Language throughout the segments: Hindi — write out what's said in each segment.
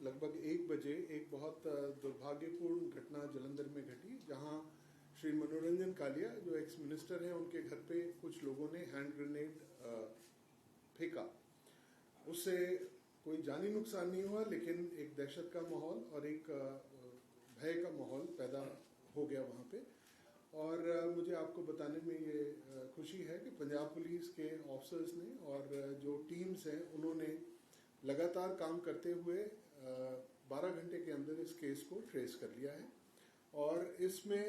लगभग 1 बजे एक बहुत दुर्भाग्यपूर्ण घटना जलंधर में घटी, जहां श्री मनोरंजन कालिया जो एक्स मिनिस्टर हैं उनके घर पे कुछ लोगों ने हैंड ग्रेनेड फेंका। उससे कोई जानी नुकसान नहीं हुआ, लेकिन एक दहशत का माहौल और एक भय का माहौल पैदा हो गया वहां पे। और मुझे आपको बताने में ये खुशी है कि पंजाब पुलिस के ऑफिसर्स ने और जो टीम्स हैं उन्होंने लगातार काम करते हुए 12 घंटे के अंदर इस केस को ट्रेस कर लिया है और इसमें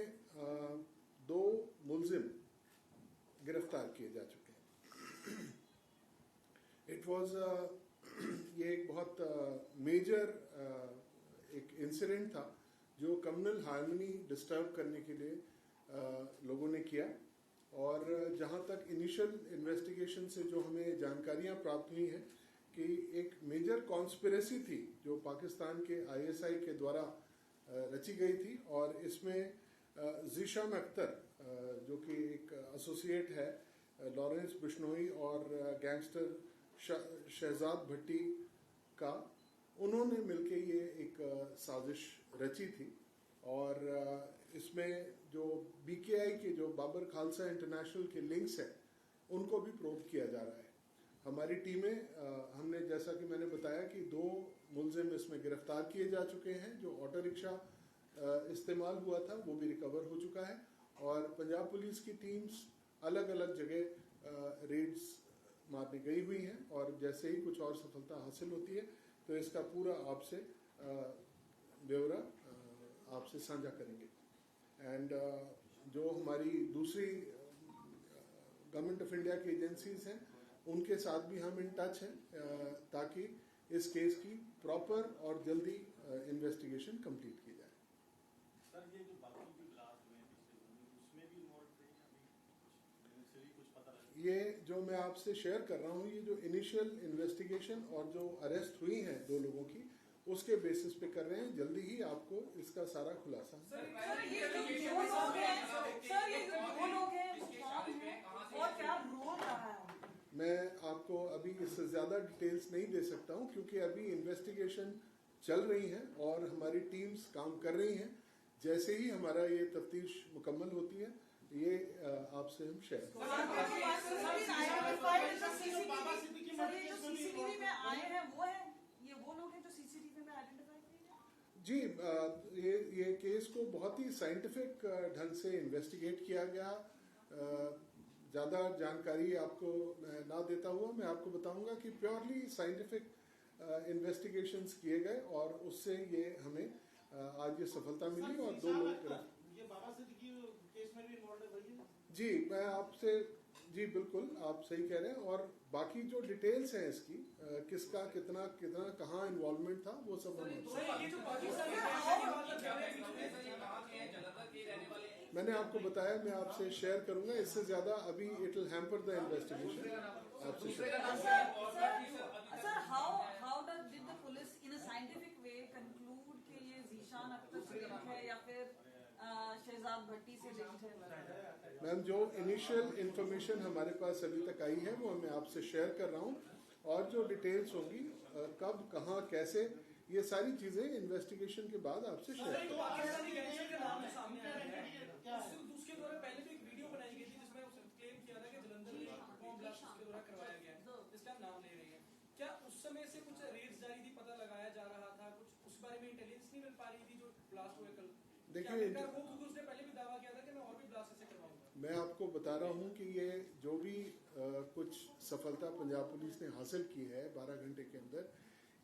2 मुलजिम गिरफ्तार किए जा चुके हैं। इट वाज ये एक बहुत मेजर एक इंसिडेंट था जो कम्युनल हार्मनी डिस्टर्ब करने के लिए लोगों ने किया। और जहां तक इनिशियल इन्वेस्टिगेशन से जो हमें जानकारियां प्राप्त हुई हैं कि एक मेजर कॉन्स्पिरेसी थी जो पाकिस्तान के ISI के द्वारा रची गई थी और इसमें ज़ीशान अख्तर जो कि एक एसोसिएट है लॉरेंस बिश्नोई और गैंगस्टर शहजाद भट्टी का, उन्होंने मिलके ये एक साजिश रची थी। और इसमें जो BKI के जो बाबर खालसा इंटरनेशनल के लिंक्स हैं उनको भी प्रोब किया जा रहा है। हमारी टीमें हमने जैसा कि मैंने बताया कि 2 मुलजिम इसमें गिरफ्तार किए जा चुके हैं। जो ऑटो रिक्शा इस्तेमाल हुआ था वो भी रिकवर हो चुका है और पंजाब पुलिस की टीम्स अलग अलग जगह रेड्स मारने गई हुई हैं और जैसे ही कुछ और सफलता हासिल होती है तो इसका पूरा आपसे ब्यौरा आपसे साझा करेंगे। एंड जो हमारी दूसरी गवर्नमेंट ऑफ इंडिया की एजेंसीज हैं उनके साथ भी हम इन टच हैं ताकि इस केस की प्रॉपर और जल्दी इन्वेस्टिगेशन कंप्लीट की जाए। सर ये जो बाकी भी ब्लास्ट हुए उसमें भी इन्वॉल्व थे अभी कुछ पता लगा? ये जो मैं आपसे शेयर कर रहा हूँ, ये जो इनिशियल इन्वेस्टिगेशन और जो अरेस्ट हुई हैं 2 लोगों की, उसके बेसिस पे कर रहे हैं। जल्दी ही आपको इसका सारा खुलासा। सर ये जो 2 लोग हैं और क्या रोल रहा है? मैं आपको अभी इससे ज्यादा डिटेल्स नहीं दे सकता हूं क्योंकि अभी इन्वेस्टिगेशन चल रही है और हमारी टीम्स काम कर रही हैं। जैसे ही हमारा ये तफ्तीश मुकम्मल होती है ये आपसे हम शेयर जी। ये केस को बहुत ही साइंटिफिक ढंग से इन्वेस्टिगेट किया गया। ज्यादा जानकारी आपको ना देता हुआ मैं आपको बताऊंगा कि प्योरली साइंटिफिक इन्वेस्टिगेशंस किए गए और उससे ये हमें आज ये सफलता मिली और 2 लोग ये बाबा सिद्दीकी केस में भी इन्वॉल्व है भैया? जी मैं आपसे जी बिल्कुल आप सही कह रहे हैं और बाकी जो डिटेल्स हैं इसकी किसका कितना कितना कहाँ इन्वॉल्वमेंट था वो सब मैंने आपको बताया। मैं आपसे शेयर करूंगा, इससे ज्यादा अभी it will hamper the investigation. आपसे sir how did the police in a scientific way conclude कि ये ज़ीशान अख्तर से लिंक है या फिर शहजाद भट्टी से लिंक है? मैम जो इनिशियल इन्फॉर्मेशन हमारे पास अभी तक आई है वो मैं आपसे शेयर कर रहा हूँ और जो डिटेल्स होगी कब कहाँ कैसे ये सारी चीजें इन्वेस्टिगेशन के बाद आपसे शेयर उसके द्वारा पहले भी एक वीडियो बनाई गई थी जिसमें उसने क्लेम किया था कि जलंधर में बॉम्ब ब्लास्ट उसके द्वारा करवाया गया है, जिसका नाम ले रही है। क्या उस समय से कुछ रेड्स जारी थी, पता लगाया जा रहा था, कुछ उस बारे में इंटेलिजेंस नहीं मिल पा रही थी जो ब्लास्ट हुए कल? देखिए उसने पहले भी दावा किया था कि मैं और भी ब्लास्ट ऐसे करवाऊंगा। मैं आपको बता रहा हूं कि ये जो भी कुछ सफलता पंजाब पुलिस ने हासिल की है 12 घंटे के अंदर,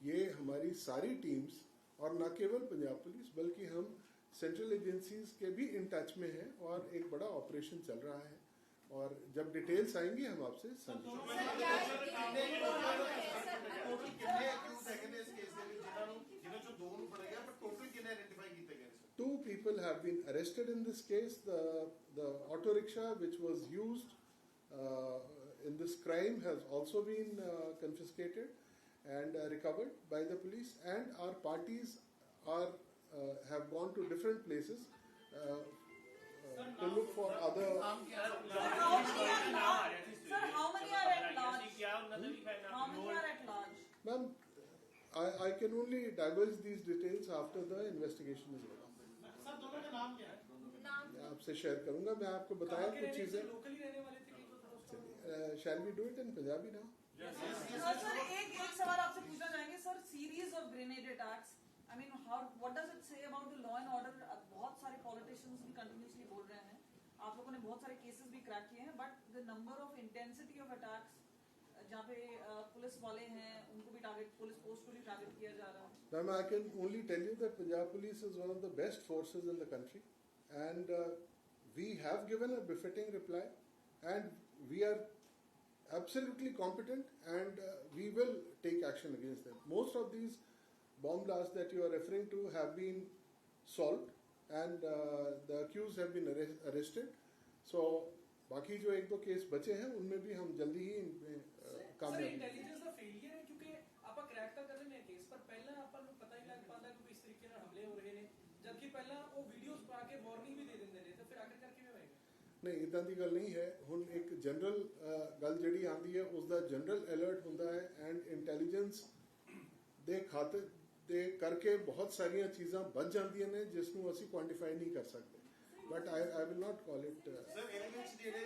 ये हमारी सारी टीम्स और न केवल पंजाब पुलिस बल्कि हम सेंट्रल एजेंसीज के भी इन टच में हैं और एक बड़ा ऑपरेशन चल रहा है और जब डिटेल्स आएंगी हम आपसे Two people have been arrested in this case. The auto rickshaw which was used in this crime has also been confiscated and recovered by the police, and our parties are have gone to different places to look for other. Sir, how many are at large? How many are at large? Ma'am, I can only divulge these details after the investigation is over. Sir दोनों का नाम क्या है? मैं आपसे शेयर करूंगा. मैं आपको बताया कहाँ के कुछ रहने चीजें. लोकली रहने वाले थे कि तो थोड़ा उसका Shall we do it in Punjabi now? Sir एक सवाल आपसे पूछना चाहेंगे sir. Series of grenade attacks, I mean how what does it say about the law and order? बहुत सारे पॉलिटिशियंस भी कंटिन्यूसली बोल रहे हैं, आप लोगों ने बहुत सारे केसेस भी क्रैक किए हैं, but the number of intensity of attacks जहाँ पे पुलिस वाले हैं उनको भी टारगेट, पुलिस पोस्ट को भी टारगेट किया जा रहा है. Ma'am, I can only tell you that Punjab Police is one of the best forces in the country, and we have given a befitting reply, and we are absolutely competent, and we will take action against them. Most of these bomb blasts that you are referring to have been solved, and the accused have been arrested. So, बाकी जो एक दो केस बचे हैं उनमें भी हम जल्दी ही इनमें सर कामयाबी. इंटेलिजेंस ਦਾ ਫੇਲਿਅਰ ਹੈ ਕਿਉਂਕਿ ਆਪਾਂ ਕ੍ਰੈਕ ਤਾਂ ਕਰ ਰਹੇ ਹਾਂ ਕੇਸ, ਪਰ ਪਹਿਲਾਂ ਆਪਾਂ ਨੂੰ ਪਤਾ ਹੀ ਲੱਗ ਪਾਉਂਦਾ ਕਿ ਇਸ ਤਰੀਕੇ ਨਾਲ ਹਮਲੇ ਹੋ ਰਹੇ ਨੇ, ਜਦਕਿ ਪਹਿਲਾਂ ਉਹ ਵੀਡੀਓਜ਼ ਪਾ ਕੇ ਵਾਰਨਿੰਗ ਵੀ ਦੇ ਦਿੰਦੇ ਨੇ, ਤਾਂ ਫਿਰ ਆਖਿਰਕਾਰ ਕਿਵੇਂ ਹੋਏਗਾ? ਨਹੀਂ, ਇਦਾਂ ਦੀ ਗੱਲ ਨਹੀਂ ਹੈ. ਹੁਣ ਇੱਕ ਜਨਰਲ ਗੱਲ ਜਿਹੜੀ ਆਉਂਦੀ ਹੈ ਉਸ ਦਾ ਜਨਰਲ ਅਲਰਟ ਹੁੰਦਾ ਹੈ, ਐਂਡ ਇੰਟੈਲੀਜੈਂਸ ਦੇ ਖਾਤੇ ਦੇ ਕਰਕੇ ਬਹੁਤ ਸਾਰੀਆਂ ਚੀਜ਼ਾਂ ਵੱਧ ਜਾਂਦੀਆਂ ਨੇ ਜਿਸ ਨੂੰ ਅਸੀਂ ਕੁਆਂਟੀਫਾਈ ਨਹੀਂ ਕਰ ਸਕਦੇ. But I will not call it. Sir elements ਜਿਹੜੇ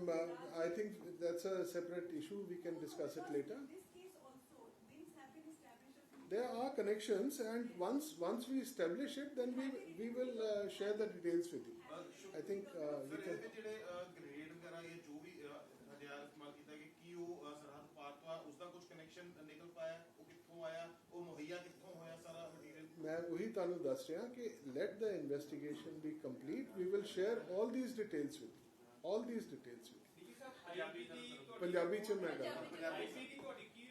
Ma'am, I think that's a separate issue. We can discuss it later. There are connections, and once we establish it, then we will share the details with you. I think we sir can. ਇਹਦੇ ਜਿਹੜੇ ਗ੍ਰੇਡ ਵਗੈਰਾ ਇਹ ਜੋ ਵੀ ਹਥਿਆਰ ਇਸਤੇਮਾਲ ਕੀਤਾ ਗਿਆ ਕੀ ਉਹ ਸਰਹੱਦ ਪਾਰ ਤੋਂ ਆ, ਉਸ ਦਾ ਕੁਝ ਕਨੈਕਸ਼ਨ ਨਿਕਲ ਪਾਇਆ? ਉਹ ਕਿੱਥੋਂ ਆਇਆ? ਉਹ ਮੁਹੱਈਆ ਕਿੱਥੋਂ ਹੋਇਆ ਸਾਰਾ ਮਟੀਰੀਅਲ? मैं वही ਤੁਹਾਨੂੰ ਦੱਸ ਰਿਹਾ ਕਿ let the investigation be complete. We will share all these details with you. All these details with you. ਜੀ ਸਰ ਆਈਪੀ ਦੀ ਪੰਜਾਬੀ ਚ ਮੈਂ ਗੱਲ ਆਈਪੀ ਦੀ ਤੁਹਾਡੀ ਕੀ